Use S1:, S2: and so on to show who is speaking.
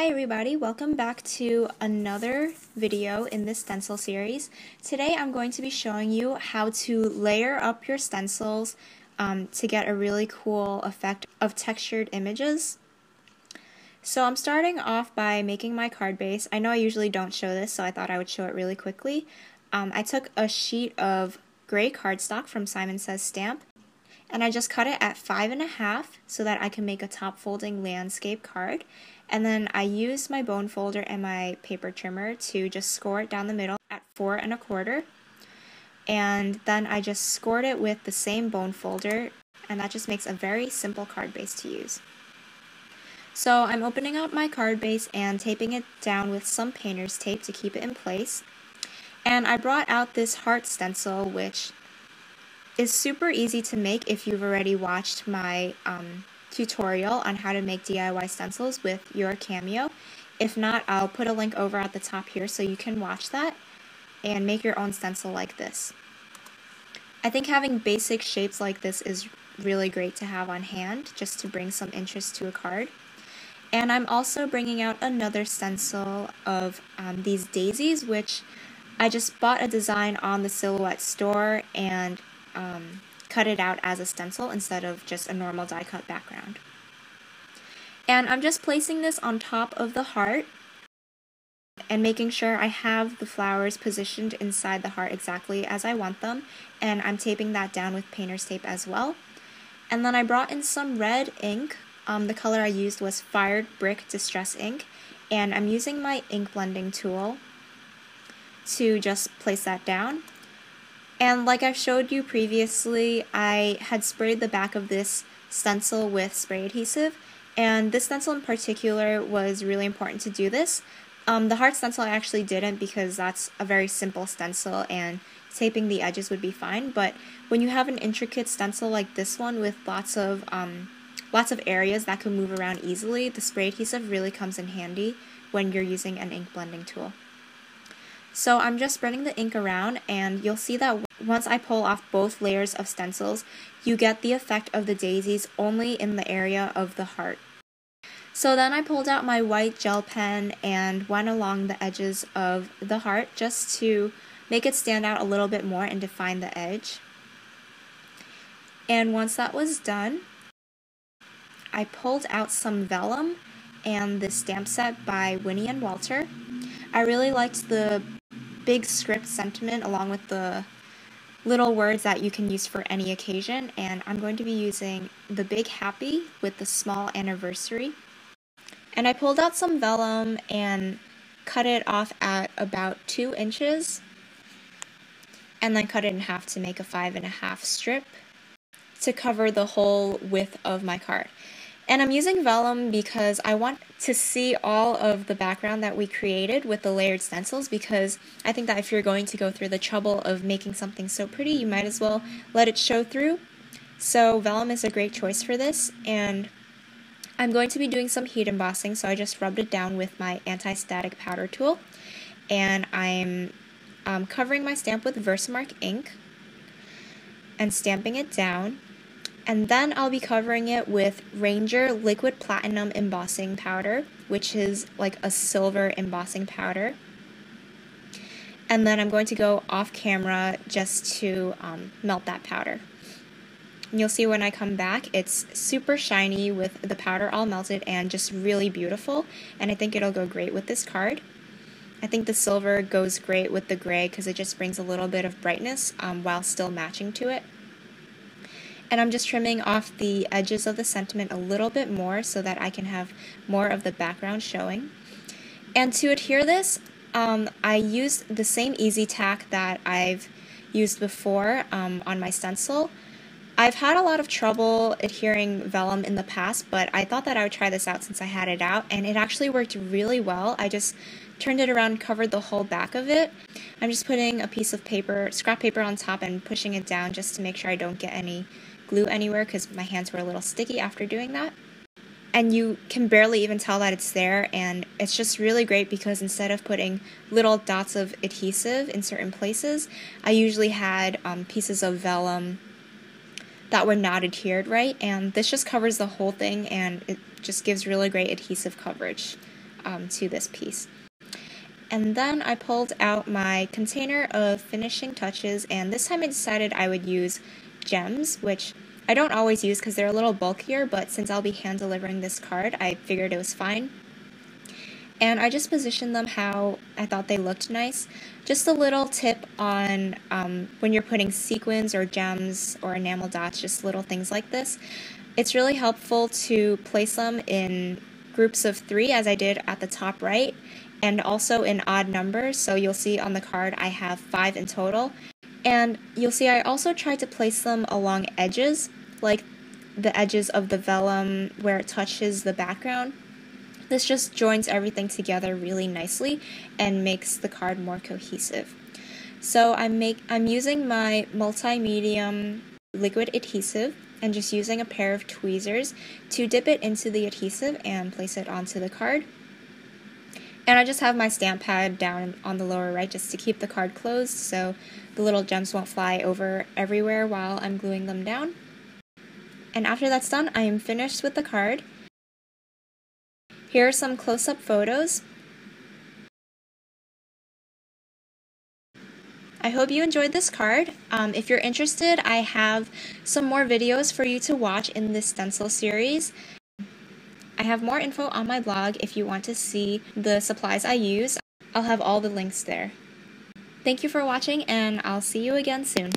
S1: Hi everybody, welcome back to another video in this stencil series. Today I'm going to be showing you how to layer up your stencils to get a really cool effect of textured images. So I'm starting off by making my card base. I know I usually don't show this, so I thought I would show it really quickly. I took a sheet of gray cardstock from Simon Says Stamp, and I just cut it at 5.5 so that I can make a top folding landscape card. And then I used my bone folder and my paper trimmer to just score it down the middle at 4.25. And then I just scored it with the same bone folder, and that just makes a very simple card base to use. So I'm opening up my card base and taping it down with some painter's tape to keep it in place. And I brought out this heart stencil, which is super easy to make if you've already watched my tutorial on how to make DIY stencils with your Cameo. If not, I'll put a link over at the top here so you can watch that and make your own stencil like this. I think having basic shapes like this is really great to have on hand just to bring some interest to a card. And I'm also bringing out another stencil of these daisies, which I just bought a design on the Silhouette store and cut it out as a stencil instead of just a normal die cut background. And I'm just placing this on top of the heart and making sure I have the flowers positioned inside the heart exactly as I want them, and I'm taping that down with painter's tape as well. And then I brought in some red ink. The color I used was Fired Brick Distress ink, and I'm using my ink blending tool to just place that down. And like I've showed you previously, I had sprayed the back of this stencil with spray adhesive, and this stencil in particular was really important to do this. The heart stencil I actually didn't because that's a very simple stencil and taping the edges would be fine, but when you have an intricate stencil like this one with lots of areas that can move around easily, the spray adhesive really comes in handy when you're using an ink blending tool. So I'm just spreading the ink around, and you'll see that once I pull off both layers of stencils, you get the effect of the daisies only in the area of the heart. So then I pulled out my white gel pen and went along the edges of the heart just to make it stand out a little bit more and define the edge. And once that was done, I pulled out some vellum and the stamp set by Winnie and Walter. I really liked the big script sentiment along with the little words that you can use for any occasion, and I'm going to be using the big happy with the small anniversary. And I pulled out some vellum and cut it off at about 2 inches and then cut it in half to make a 5.5 strip to cover the whole width of my card. And I'm using vellum because I want to see all of the background that we created with the layered stencils, because I think that if you're going to go through the trouble of making something so pretty, you might as well let it show through. So vellum is a great choice for this, and I'm going to be doing some heat embossing, so I just rubbed it down with my anti-static powder tool, and I'm covering my stamp with Versamark ink and stamping it down. And then I'll be covering it with Ranger Liquid Platinum Embossing Powder, which is like a silver embossing powder. And then I'm going to go off camera just to melt that powder. And you'll see when I come back, it's super shiny with the powder all melted and just really beautiful. And I think it'll go great with this card. I think the silver goes great with the gray because it just brings a little bit of brightness while still matching to it. And I'm just trimming off the edges of the sentiment a little bit more so that I can have more of the background showing. And to adhere this, I used the same easy tack that I've used before on my stencil. I've had a lot of trouble adhering vellum in the past, but I thought that I would try this out since I had it out, and it actually worked really well. I just turned it around, covered the whole back of it. I'm just putting a piece of paper, scrap paper on top and pushing it down just to make sure I don't get any glue anywhere because my hands were a little sticky after doing that. And you can barely even tell that it's there, and it's just really great because instead of putting little dots of adhesive in certain places, I usually had pieces of vellum that were not adhered right, and this just covers the whole thing and it just gives really great adhesive coverage. to this piece. And then I pulled out my container of finishing touches, and this time I decided I would use gems, which I don't always use because they're a little bulkier, but since I'll be hand delivering this card, I figured it was fine. And I just positioned them how I thought they looked nice. Just a little tip on when you're putting sequins or gems or enamel dots, just little things like this. It's really helpful to place them in groups of 3, as I did at the top right, and also in odd numbers. So you'll see on the card I have 5 in total. And you'll see I also tried to place them along edges, like the edges of the vellum where it touches the background. This just joins everything together really nicely and makes the card more cohesive. So I'm using my multi-medium liquid adhesive and just using a pair of tweezers to dip it into the adhesive and place it onto the card. And I just have my stamp pad down on the lower right just to keep the card closed so the little gems won't fly over everywhere while I'm gluing them down. And after that's done, I am finished with the card. Here are some close-up photos. I hope you enjoyed this card. If you're interested, I have some more videos for you to watch in this stencil series. I have more info on my blog if you want to see the supplies I use. I'll have all the links there. Thank you for watching, and I'll see you again soon.